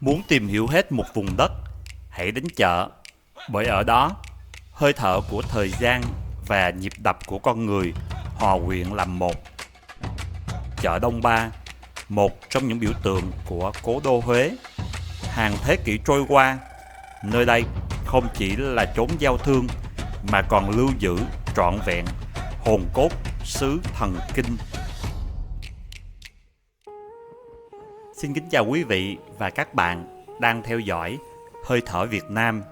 Muốn tìm hiểu hết một vùng đất, hãy đến chợ, bởi ở đó, hơi thở của thời gian và nhịp đập của con người hòa quyện làm một. Chợ Đông Ba, một trong những biểu tượng của cố đô Huế. Hàng thế kỷ trôi qua, nơi đây không chỉ là chốn giao thương mà còn lưu giữ trọn vẹn hồn cốt xứ thần kinh. Xin kính chào quý vị và các bạn đang theo dõi Hơi thở Việt Nam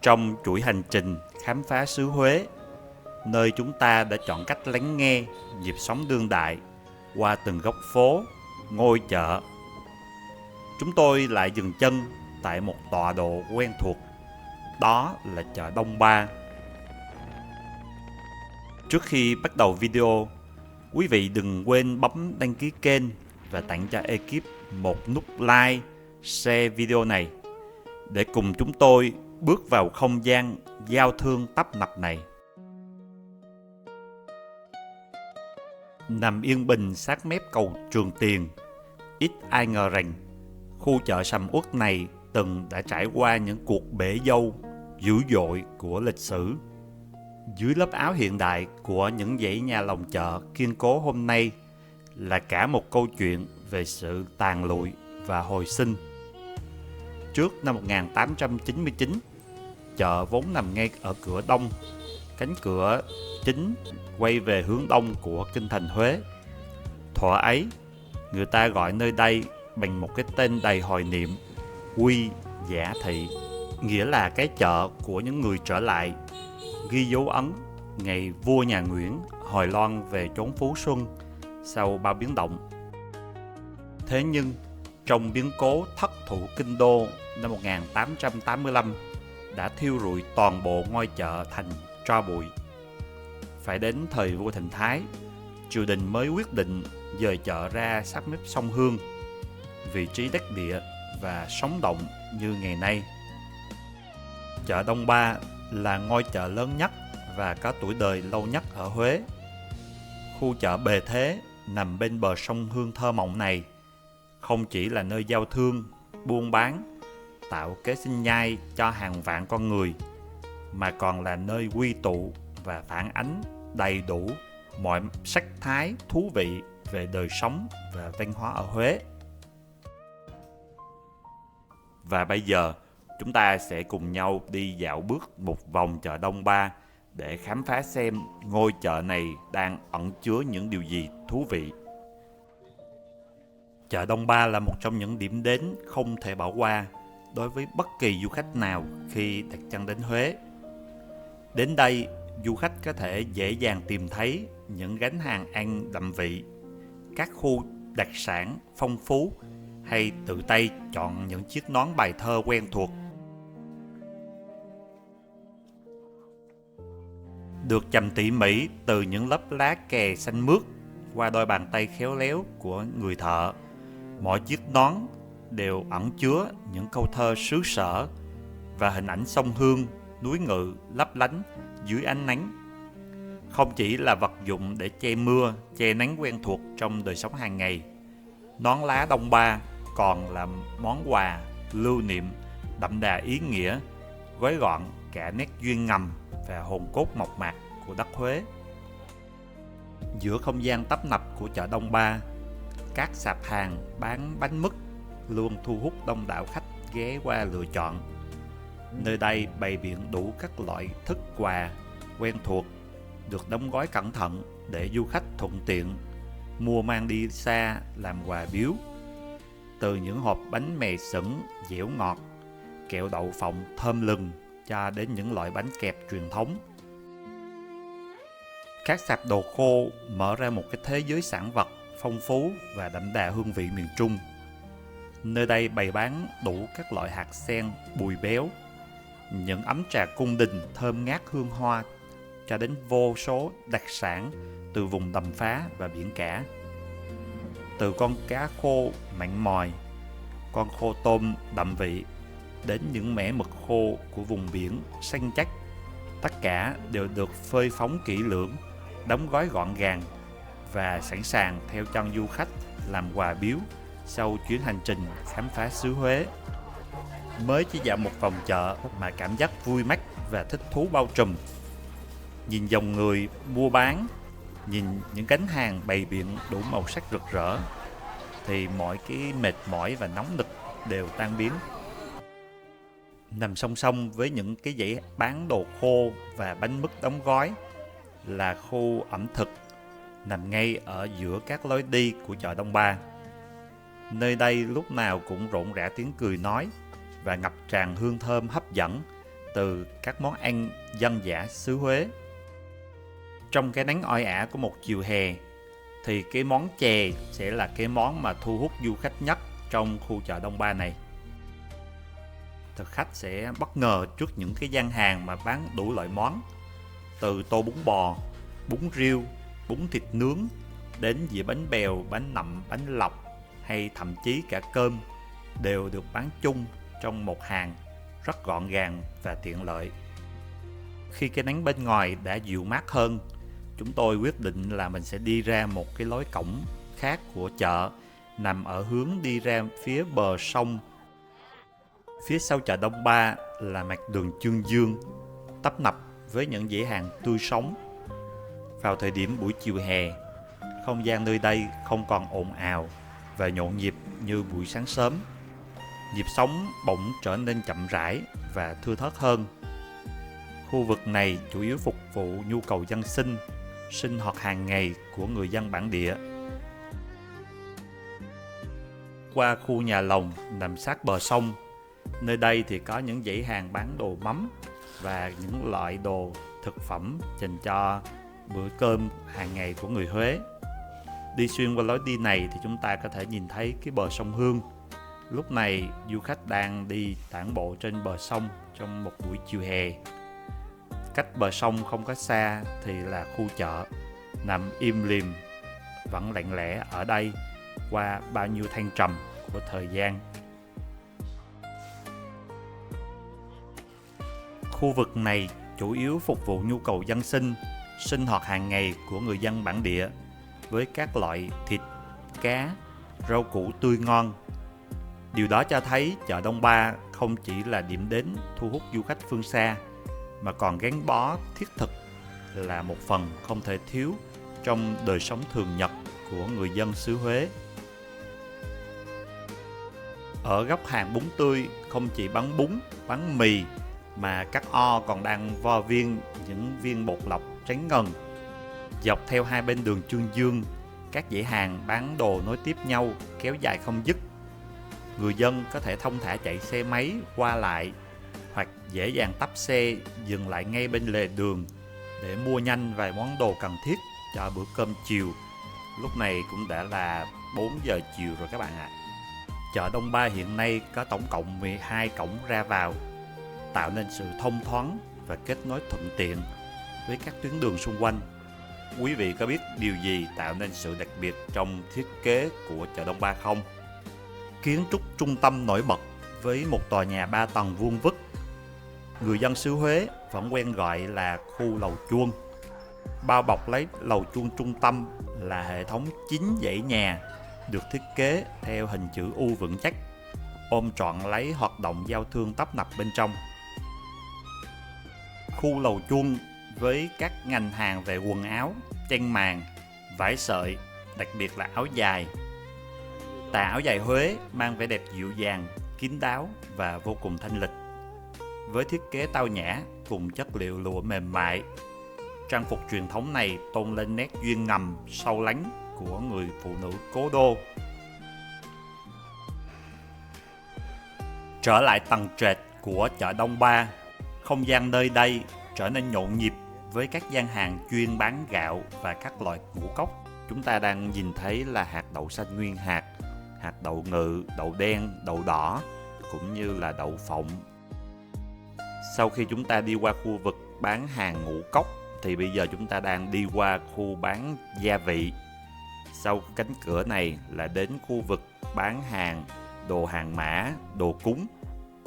trong chuỗi hành trình khám phá xứ Huế, nơi chúng ta đã chọn cách lắng nghe nhịp sống đương đại qua từng góc phố, ngôi chợ. Chúng tôi lại dừng chân tại một tọa độ quen thuộc, đó là chợ Đông Ba. Trước khi bắt đầu video, quý vị đừng quên bấm đăng ký kênh và tặng cho ekip một nút like, share video này để cùng chúng tôi bước vào không gian giao thương tấp nập này. Nằm yên bình sát mép cầu Trường Tiền, ít ai ngờ rằng khu chợ sầm uất này từng đã trải qua những cuộc bể dâu dữ dội của lịch sử. Dưới lớp áo hiện đại của những dãy nhà lồng chợ kiên cố hôm nay là cả một câu chuyện về sự tàn lụi và hồi sinh. Trước năm 1899, chợ vốn nằm ngay ở cửa đông, cánh cửa chính quay về hướng đông của kinh thành Huế. Thuở ấy, người ta gọi nơi đây bằng một cái tên đầy hoài niệm, Quy Giả Thị, nghĩa là cái chợ của những người trở lại, ghi dấu ấn ngày vua nhà Nguyễn hồi loan về chốn Phú Xuân sau bao biến động. Thế nhưng, trong biến cố thất thủ kinh đô năm 1885 đã thiêu rụi toàn bộ ngôi chợ thành tro bụi. Phải đến thời vua Thành Thái, triều đình mới quyết định dời chợ ra sát mép sông Hương, vị trí đắc địa và sống động như ngày nay. Chợ Đông Ba là ngôi chợ lớn nhất và có tuổi đời lâu nhất ở Huế. Khu chợ bề thế nằm bên bờ sông Hương thơ mộng này không chỉ là nơi giao thương, buôn bán, tạo kế sinh nhai cho hàng vạn con người, mà còn là nơi quy tụ và phản ánh đầy đủ mọi sắc thái thú vị về đời sống và văn hóa ở Huế. Và bây giờ, chúng ta sẽ cùng nhau đi dạo bước một vòng chợ Đông Ba để khám phá xem ngôi chợ này đang ẩn chứa những điều gì thú vị. Chợ Đông Ba là một trong những điểm đến không thể bỏ qua đối với bất kỳ du khách nào khi đặt chân đến Huế. Đến đây, du khách có thể dễ dàng tìm thấy những gánh hàng ăn đậm vị, các khu đặc sản phong phú, hay tự tay chọn những chiếc nón bài thơ quen thuộc. Được chầm tỉ mỉ từ những lớp lá kè xanh mướt qua đôi bàn tay khéo léo của người thợ, mỗi chiếc nón đều ẩn chứa những câu thơ xứ sở và hình ảnh sông Hương, núi Ngự lấp lánh dưới ánh nắng. Không chỉ là vật dụng để che mưa, che nắng quen thuộc trong đời sống hàng ngày, nón lá Đông Ba còn là món quà lưu niệm đậm đà ý nghĩa, gói gọn cả nét duyên ngầm và hồn cốt mộc mạc của đất Huế. Giữa không gian tấp nập của chợ Đông Ba, các sạp hàng bán bánh mứt luôn thu hút đông đảo khách ghé qua lựa chọn. Nơi đây bày biện đủ các loại thức quà quen thuộc, được đóng gói cẩn thận để du khách thuận tiện mua mang đi xa làm quà biếu. Từ những hộp bánh mè sửng dẻo ngọt, kẹo đậu phộng thơm lừng cho đến những loại bánh kẹp truyền thống. Các sạp đồ khô mở ra một cái thế giới sản vật phong phú và đậm đà hương vị miền Trung. Nơi đây bày bán đủ các loại hạt sen bùi béo, những ấm trà cung đình thơm ngát hương hoa, cho đến vô số đặc sản từ vùng đầm phá và biển cả. Từ con cá khô mặn mòi, con khô tôm đậm vị, đến những mẻ mực khô của vùng biển xanh chách, tất cả đều được phơi phóng kỹ lưỡng, đóng gói gọn gàng và sẵn sàng theo chân du khách làm quà biếu sau chuyến hành trình khám phá xứ Huế. Mới chỉ dạo một vòng chợ mà cảm giác vui mắt và thích thú bao trùm. Nhìn dòng người mua bán, nhìn những gánh hàng bày biện đủ màu sắc rực rỡ, thì mọi cái mệt mỏi và nóng nực đều tan biến. Nằm song song với những cái dãy bán đồ khô và bánh mứt đóng gói là khu ẩm thực nằm ngay ở giữa các lối đi của chợ Đông Ba. Nơi đây lúc nào cũng rộn rã tiếng cười nói và ngập tràn hương thơm hấp dẫn từ các món ăn dân dã xứ Huế. Trong cái nắng oi ả của một chiều hè thì cái món chè sẽ là cái món mà thu hút du khách nhất trong khu chợ Đông Ba này. Thực khách sẽ bất ngờ trước những cái gian hàng mà bán đủ loại món, từ tô bún bò, bún riêu, bún thịt nướng đến dĩa bánh bèo, bánh nậm, bánh lọc hay thậm chí cả cơm đều được bán chung trong một hàng rất gọn gàng và tiện lợi. Khi cái nắng bên ngoài đã dịu mát hơn, chúng tôi quyết định là mình sẽ đi ra một cái lối cổng khác của chợ nằm ở hướng đi ra phía bờ sông. Phía sau chợ Đông Ba là mặt đường Chương Dương, tấp nập với những dãy hàng tươi sống. Vào thời điểm buổi chiều hè, không gian nơi đây không còn ồn ào và nhộn nhịp như buổi sáng sớm. Nhịp sống bỗng trở nên chậm rãi và thưa thớt hơn. Khu vực này chủ yếu phục vụ nhu cầu dân sinh hoạt hàng ngày của người dân bản địa. Qua khu nhà lồng nằm sát bờ sông, nơi đây thì có những dãy hàng bán đồ mắm và những loại đồ thực phẩm dành cho bữa cơm hàng ngày của người Huế. Đi xuyên qua lối đi này thì chúng ta có thể nhìn thấy cái bờ sông Hương. Lúc này du khách đang đi tản bộ trên bờ sông trong một buổi chiều hè. Cách bờ sông không có xa thì là khu chợ, nằm im lìm, vẫn lặng lẽ ở đây qua bao nhiêu thăng trầm của thời gian. Khu vực này chủ yếu phục vụ nhu cầu dân sinh hoạt hàng ngày của người dân bản địa, với các loại thịt, cá, rau củ tươi ngon. Điều đó cho thấy chợ Đông Ba không chỉ là điểm đến thu hút du khách phương xa, mà còn gắn bó thiết thực, là một phần không thể thiếu trong đời sống thường nhật của người dân xứ Huế. Ở góc hàng bún tươi không chỉ bán bún, bán mì, mà các o còn đang vo viên những viên bột lọc trắng ngần. Dọc theo hai bên đường Chương Dương, các dãy hàng bán đồ nối tiếp nhau kéo dài không dứt. Người dân có thể thông thả chạy xe máy qua lại, hoặc dễ dàng tấp xe dừng lại ngay bên lề đường để mua nhanh vài món đồ cần thiết cho bữa cơm chiều. Lúc này cũng đã là 4 giờ chiều rồi các bạn ạ. Chợ Đông Ba hiện nay có tổng cộng 12 cổng ra vào, tạo nên sự thông thoáng và kết nối thuận tiện với các tuyến đường xung quanh. Quý vị có biết điều gì tạo nên sự đặc biệt trong thiết kế của chợ Đông Ba không? Kiến trúc trung tâm nổi bật với một tòa nhà 3 tầng vuông vức, người dân xứ Huế vẫn quen gọi là khu lầu chuông. Bao bọc lấy lầu chuông trung tâm là hệ thống 9 dãy nhà được thiết kế theo hình chữ U vững chắc, ôm trọn lấy hoạt động giao thương tấp nập bên trong. Khu lầu chuông với các ngành hàng về quần áo, chăn màn, vải sợi, đặc biệt là áo dài. Tà áo dài Huế mang vẻ đẹp dịu dàng, kín đáo và vô cùng thanh lịch. Với thiết kế tao nhã cùng chất liệu lụa mềm mại, trang phục truyền thống này tôn lên nét duyên ngầm, sâu lắng của người phụ nữ cố đô. Trở lại tầng trệt của chợ Đông Ba, không gian nơi đây trở nên nhộn nhịp với các gian hàng chuyên bán gạo và các loại ngũ cốc. Chúng ta đang nhìn thấy là hạt đậu xanh nguyên hạt, hạt đậu ngự, đậu đen, đậu đỏ, cũng như là đậu phộng. Sau khi chúng ta đi qua khu vực bán hàng ngũ cốc, thì bây giờ chúng ta đang đi qua khu bán gia vị. Sau cánh cửa này là đến khu vực bán hàng đồ hàng mã, đồ cúng.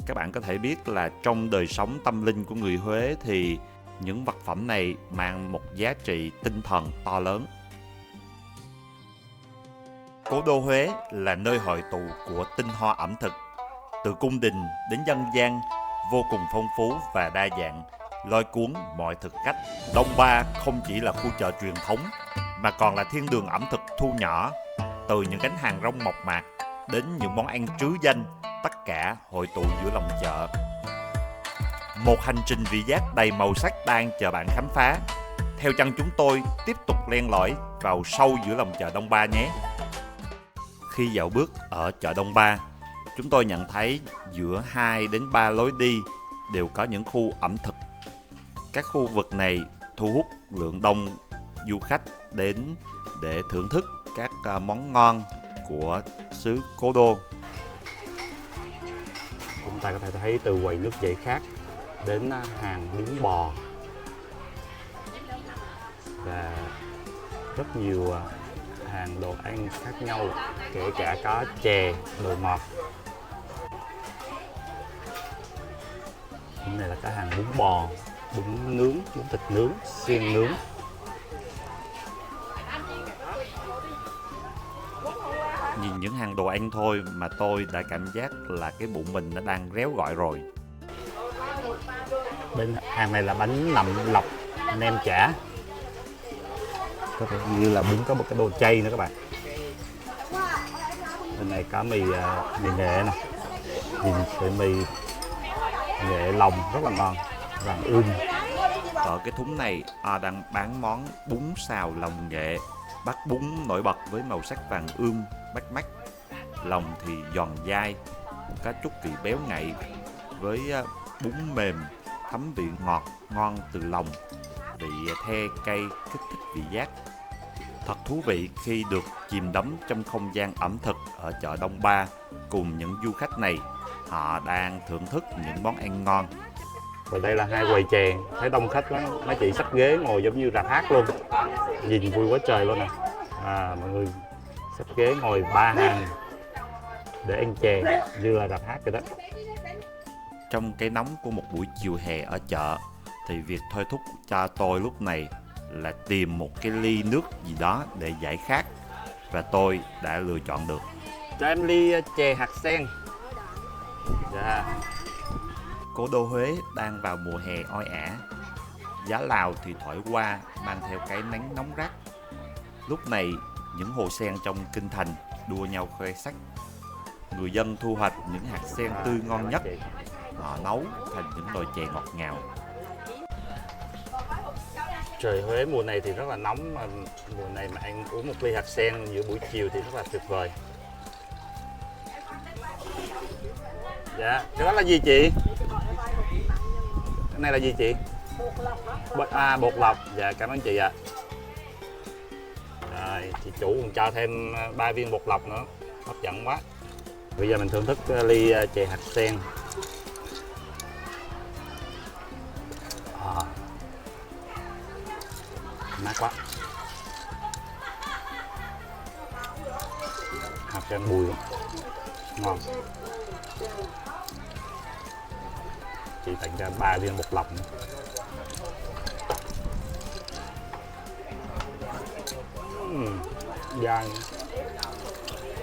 Các bạn có thể biết là trong đời sống tâm linh của người Huế thì những vật phẩm này mang một giá trị tinh thần to lớn. Cố đô Huế là nơi hội tụ của tinh hoa ẩm thực, từ cung đình đến dân gian, vô cùng phong phú và đa dạng, lôi cuốn mọi thực khách. Đông Ba không chỉ là khu chợ truyền thống, mà còn là thiên đường ẩm thực thu nhỏ, từ những cánh hàng rong mộc mạc đến những món ăn trứ danh, tất cả hội tụ giữa lòng chợ. Một hành trình vị giác đầy màu sắc đang chờ bạn khám phá. Theo chân chúng tôi tiếp tục len lỏi vào sâu giữa lòng chợ Đông Ba nhé. Khi dạo bước ở chợ Đông Ba, chúng tôi nhận thấy giữa 2 đến 3 lối đi đều có những khu ẩm thực. Các khu vực này thu hút lượng đông du khách đến để thưởng thức các món ngon của xứ Cố Đô. Chúng ta có thể thấy từ quầy nước giải khát đến hàng bún bò và rất nhiều hàng đồ ăn khác nhau, kể cả có chè, đồ ngọt. Cái này là cái hàng bún bò, bún nướng, bún thịt nướng, xiên nướng. Nhìn những hàng đồ ăn thôi mà tôi đã cảm giác là cái bụng mình nó đang réo gọi rồi. Bên hàng này là bánh nậm lọc nem chả, có thể như là bún có một cái đồ chay nữa các bạn. Bên này có mì nghệ nè, nhìn sợi mì nghệ lòng rất là ngon, vàng ươm. Ở cái thúng này đang bán món bún xào lòng nghệ, bát bún nổi bật với màu sắc vàng ươm bắt mắt, lòng thì giòn dai, có chút vị béo ngậy, với bún mềm thấm vị ngọt ngon từ lòng, vị the cay kích thích vị giác. Thật thú vị khi được chìm đắm trong không gian ẩm thực ở chợ Đông Ba cùng những du khách này. Họ đang thưởng thức những món ăn ngon. Và đây là hai quầy chè, thấy đông khách lắm, mấy chị xách ghế ngồi giống như rạp hát luôn, nhìn vui quá trời luôn nè. Mọi người xách ghế ngồi 3 hàng để ăn chè như là rạp hát vậy đó. Trong cái nóng của một buổi chiều hè ở chợ thì việc thôi thúc cho tôi lúc này là tìm một cái ly nước gì đó để giải khát, và tôi đã lựa chọn được. Cho em ly chè hạt sen. Dạ. Cố đô Huế đang vào mùa hè oi ả. Giá Lào thì thổi qua mang theo cái nắng nóng rát. Lúc này những hồ sen trong kinh thành đua nhau khoe sắc. Người dân thu hoạch những hạt sen tươi ngon nhất. Họ nấu thành những nồi chè ngọt ngào. Trời Huế mùa này thì rất là nóng, mà mùa này mà ăn uống một ly hạt sen giữa buổi chiều thì rất là tuyệt vời. Dạ, cái đó là gì chị? Cái này là gì chị? Bột lọc. Dạ, cảm ơn chị ạ. Rồi, chị chủ còn cho thêm 3 viên bột lọc nữa, hấp dẫn quá. Bây giờ mình thưởng thức ly chè hạt sen. Mát quá. Hạt sen bùi lắm, ngon. Chị tặng cho 3 viên bột lọc nữa. Dai.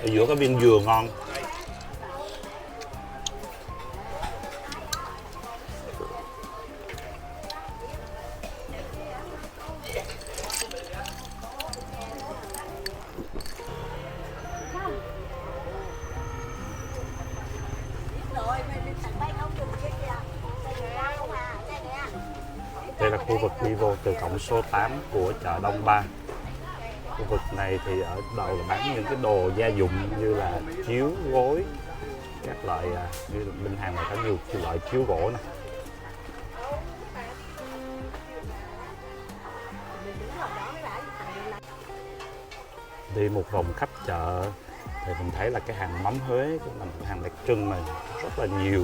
Ở giữa có viên dừa ngon. Đây là khu vực đi vô từ cổng số 8 của chợ Đông Ba. Khu vực này thì ở đầu là bán những cái đồ gia dụng như là chiếu, gối, các loại như bên hàng này có nhiều loại chiếu gỗ nè. Đi một vòng khắp chợ thì mình thấy là cái hàng mắm Huế cũng là một hàng đặc trưng mà rất là nhiều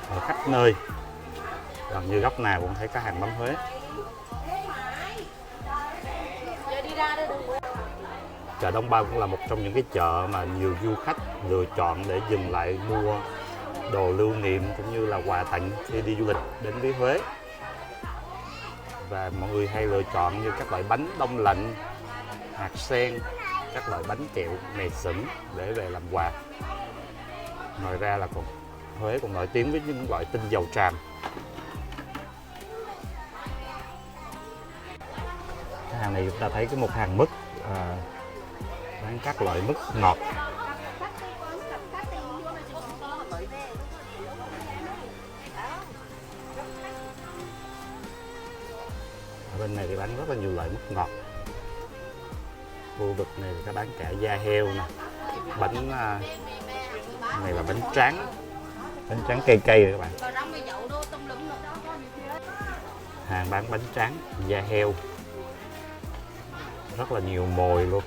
ở khắp nơi. Gần như góc nào cũng thấy có hàng mắm Huế. Chợ Đông Ba cũng là một trong những cái chợ mà nhiều du khách lựa chọn để dừng lại mua đồ lưu niệm cũng như là quà tặng khi đi du lịch đến với Huế. Và mọi người hay lựa chọn như các loại bánh đông lạnh, hạt sen, các loại bánh kẹo mè sửng để về làm quà. Ngoài ra là Huế còn nổi tiếng với những loại tinh dầu tràm. Cái hàng này chúng ta thấy một hàng mứt bán các loại mứt ngọt. Ở bên này thì bán rất là nhiều loại mứt ngọt. Khu vực này thì có bán cả da heo nè, bánh này là bánh tráng cây cây các bạn. Hàng bán bánh tráng da heo, rất là nhiều mồi luôn.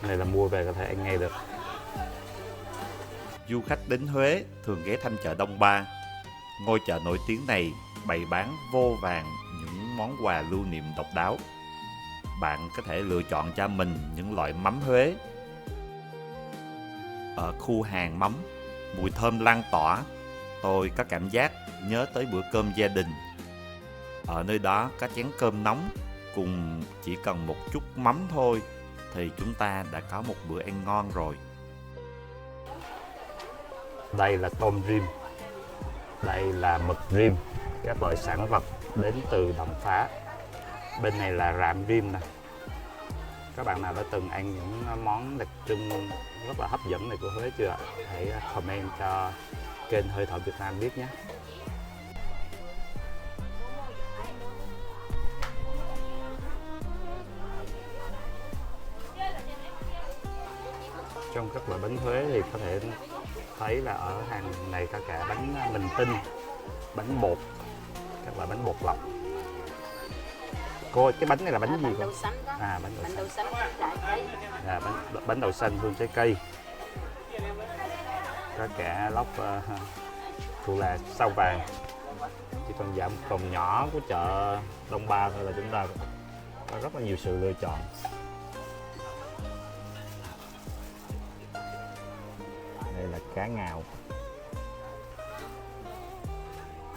Này là mua về có thể ăn ngay được. Du khách đến Huế thường ghé thăm chợ Đông Ba. Ngôi chợ nổi tiếng này bày bán vô vàn những món quà lưu niệm độc đáo. Bạn có thể lựa chọn cho mình những loại mắm Huế. Ở khu hàng mắm, mùi thơm lan tỏa, tôi có cảm giác nhớ tới bữa cơm gia đình. Ở nơi đó có chén cơm nóng, cùng chỉ cần một chút mắm thôi thì chúng ta đã có một bữa ăn ngon rồi. Đây là tôm rim, đây là mực rim, các loại sản vật đến từ Đầm Phá. Bên này là rạm rim nè. Các bạn nào đã từng ăn những món đặc trưng rất là hấp dẫn này của Huế chưa? Hãy comment cho kênh Hơi Thở Việt Nam biết nhé. Trong các loại bánh Huế thì có thể thấy là ở hàng này có cả bánh mình tinh, bánh bột, các loại bánh bột lọc. Cô ơi, cái bánh này là bánh gì con? Bánh đậu xanh. Bánh đậu xanh hương trái cây. Có cả lóc thù là sao vàng. Chỉ còn giảm còn nhỏ của chợ Đông Ba thôi là chúng ta có rất là nhiều sự lựa chọn. Đây là cá ngào.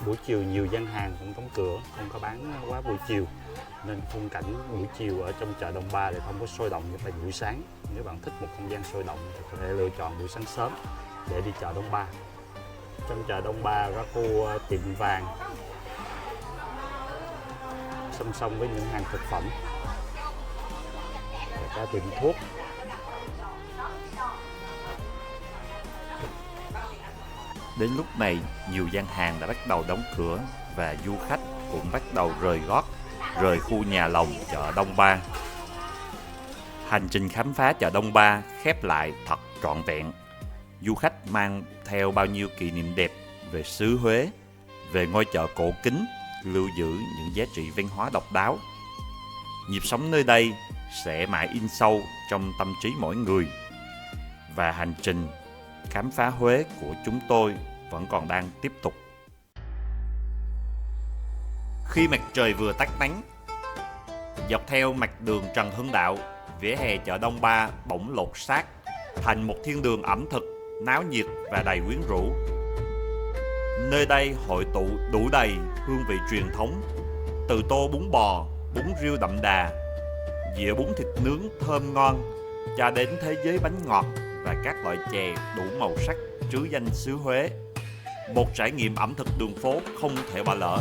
Buổi chiều nhiều gian hàng cũng đóng cửa, không có bán quá buổi chiều, nên khung cảnh buổi chiều ở trong chợ Đông Ba thì không có sôi động như buổi sáng. Nếu bạn thích một không gian sôi động thì có thể lựa chọn buổi sáng sớm để đi chợ Đông Ba. Trong chợ Đông Ba có khu tiệm vàng song song với những hàng thực phẩm, có tiệm thuốc. Đến lúc này, nhiều gian hàng đã bắt đầu đóng cửa và du khách cũng bắt đầu rời gót, rời khu nhà lồng chợ Đông Ba. Hành trình khám phá chợ Đông Ba khép lại thật trọn vẹn. Du khách mang theo bao nhiêu kỷ niệm đẹp về xứ Huế, về ngôi chợ cổ kính, lưu giữ những giá trị văn hóa độc đáo. Nhịp sống nơi đây sẽ mãi in sâu trong tâm trí mỗi người. Và hành trình khám phá Huế của chúng tôi vẫn còn đang tiếp tục. Khi mặt trời vừa tắt nắng, dọc theo mặt đường Trần Hưng Đạo, vỉa hè chợ Đông Ba bỗng lột xác thành một thiên đường ẩm thực náo nhiệt và đầy quyến rũ. Nơi đây hội tụ đủ đầy hương vị truyền thống, từ tô bún bò, bún riêu đậm đà, dĩa bún thịt nướng thơm ngon, cho đến thế giới bánh ngọt và các loại chè đủ màu sắc trứ danh xứ Huế. Một trải nghiệm ẩm thực đường phố không thể bỏ lỡ.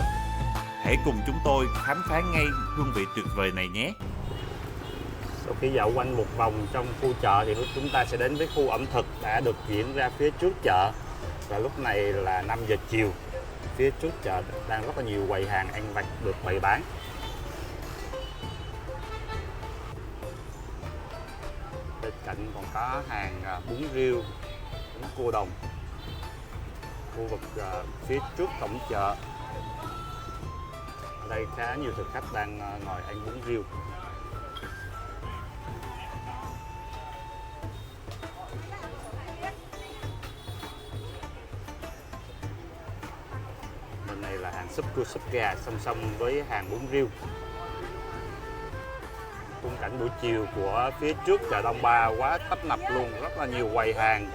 Hãy cùng chúng tôi khám phá ngay hương vị tuyệt vời này nhé. Sau khi dạo quanh một vòng trong khu chợ thì chúng ta sẽ đến với khu ẩm thực đã được diễn ra phía trước chợ. Và lúc này là 5 giờ chiều. Phía trước chợ đang rất là nhiều quầy hàng ăn vặt được bày bán. Bên cạnh còn có hàng bún riêu, bún cua đồng. Khu vực phía trước cổng chợ, ở đây khá nhiều thực khách đang ngồi ăn bún riêu. Bên này là hàng súp cua súp gà song song với hàng bún riêu. Khung cảnh buổi chiều của phía trước chợ Đông Ba quá tấp nập luôn, rất là nhiều quầy hàng,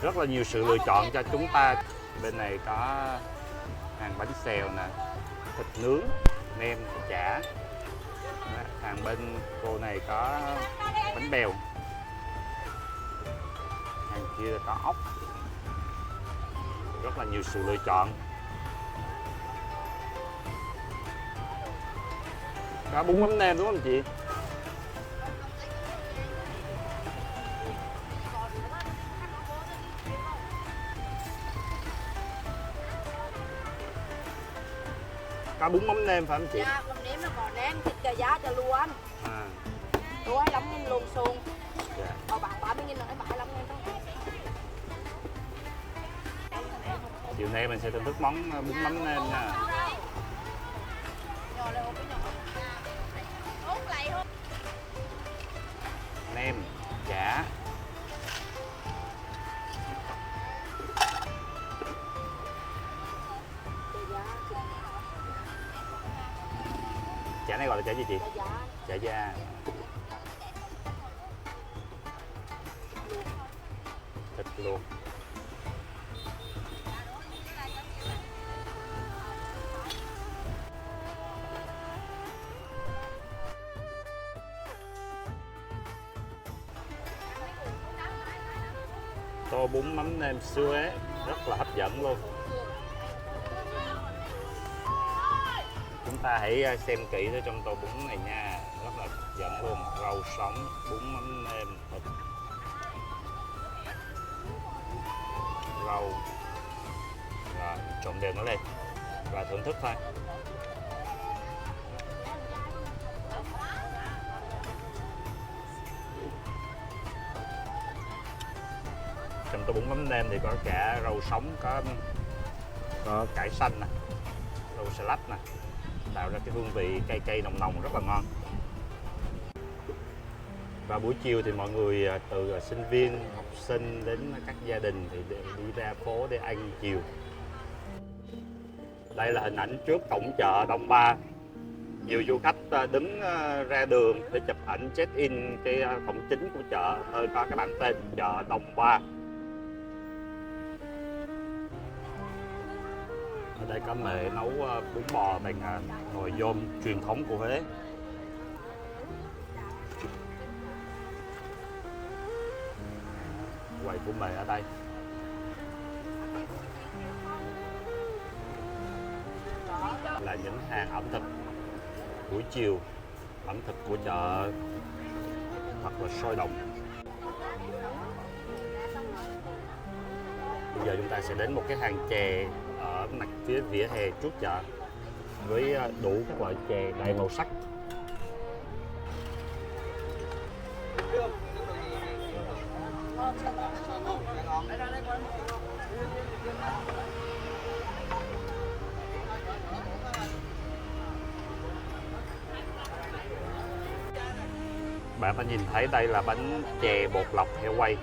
rất là nhiều sự lựa chọn cho chúng ta. Bên này có hàng bánh xèo nè, thịt nướng, nem, chả. Hàng bên cô này có bánh bèo, hàng kia là có ốc, rất là nhiều sự lựa chọn. Có bún mắm nêm đúng không chị? Có bún mắm nêm phải không chị? Dạ, mắm nêm nó có nêm, thịt cà giá cho luôn. À, Đúng 25.000 lùn xùn. dạ. Họ bán 30.000 là 25.000 thôi. Chiều nay mình sẽ thưởng thức món bún mắm nêm nha. Nhỏ lại hộp với nhỏ. Hút lại hộp. Nem, chả. Chả này gọi là chả gì chị? Cà giá. Chả da. Thịt luộc. Tô bún mắm nêm Suez rất là hấp dẫn luôn. Chúng ta hãy xem kỹ ở trong tô bún này nha, rất là hấp dẫn luôn. Rau sống, bún mắm nêm, thịt, rau. Rồi trộn đều nó lên và thưởng thức thôi. Trong tô bún mắm nêm thì có cả rau sống, có cải xanh nè, rau xà lách nè, tạo ra cái hương vị cay cay nồng nồng rất là ngon. Và buổi chiều thì mọi người từ sinh viên, học sinh đến các gia đình thì đi ra phố để ăn chiều. Đây là hình ảnh trước cổng chợ Đông Ba. Nhiều du khách đứng ra đường để chụp ảnh check-in cái cổng chính của chợ, nơi có cái bảng tên chợ Đông Ba. Ở đây có mẹ nấu bún bò bằng nồi nhôm truyền thống của Huế. Quầy của mẹ ở đây. Là những hàng ẩm thực buổi chiều, ẩm thực của chợ thật là sôi động. Bây giờ chúng ta sẽ đến một cái hàng chè ở mặt phía vỉa hè trước chợ với đủ các loại chè đầy màu sắc. Bạn ta nhìn thấy đây là bánh chè bột lọc heo quay.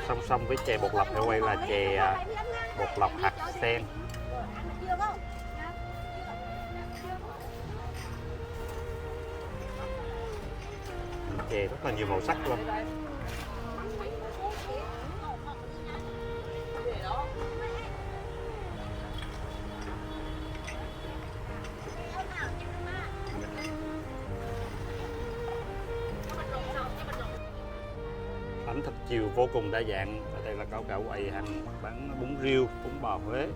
Song song với chè bột lọc heo quay là chè bột lọc hạt sen. Chè rất là nhiều màu sắc luôn. Ẩm thực chiều vô cùng đa dạng. Ở đây là có cả quầy hàng bán bún riêu, bún bò Huế.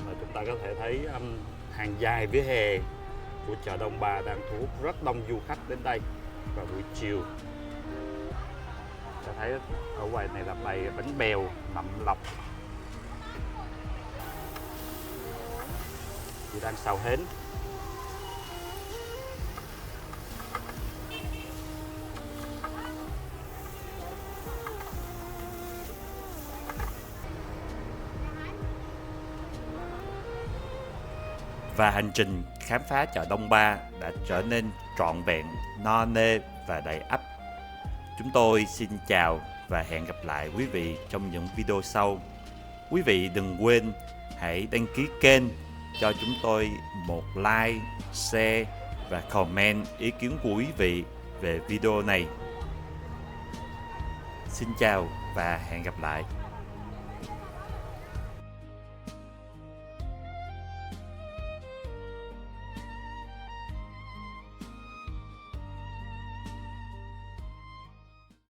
Và chúng ta có thể thấy hàng dài vỉa hè của chợ Đông Ba đang thu hút rất đông du khách đến đây vào buổi chiều. Ta thấy ở quầy này là bày bánh bèo, nậm lọc. Chị đang xào hến. Và hành trình khám phá chợ Đông Ba đã trở nên trọn vẹn, no nê và đầy ắp. Chúng tôi xin chào và hẹn gặp lại quý vị trong những video sau. Quý vị đừng quên hãy đăng ký kênh, cho chúng tôi một like, share và comment ý kiến của quý vị về video này. Xin chào và hẹn gặp lại.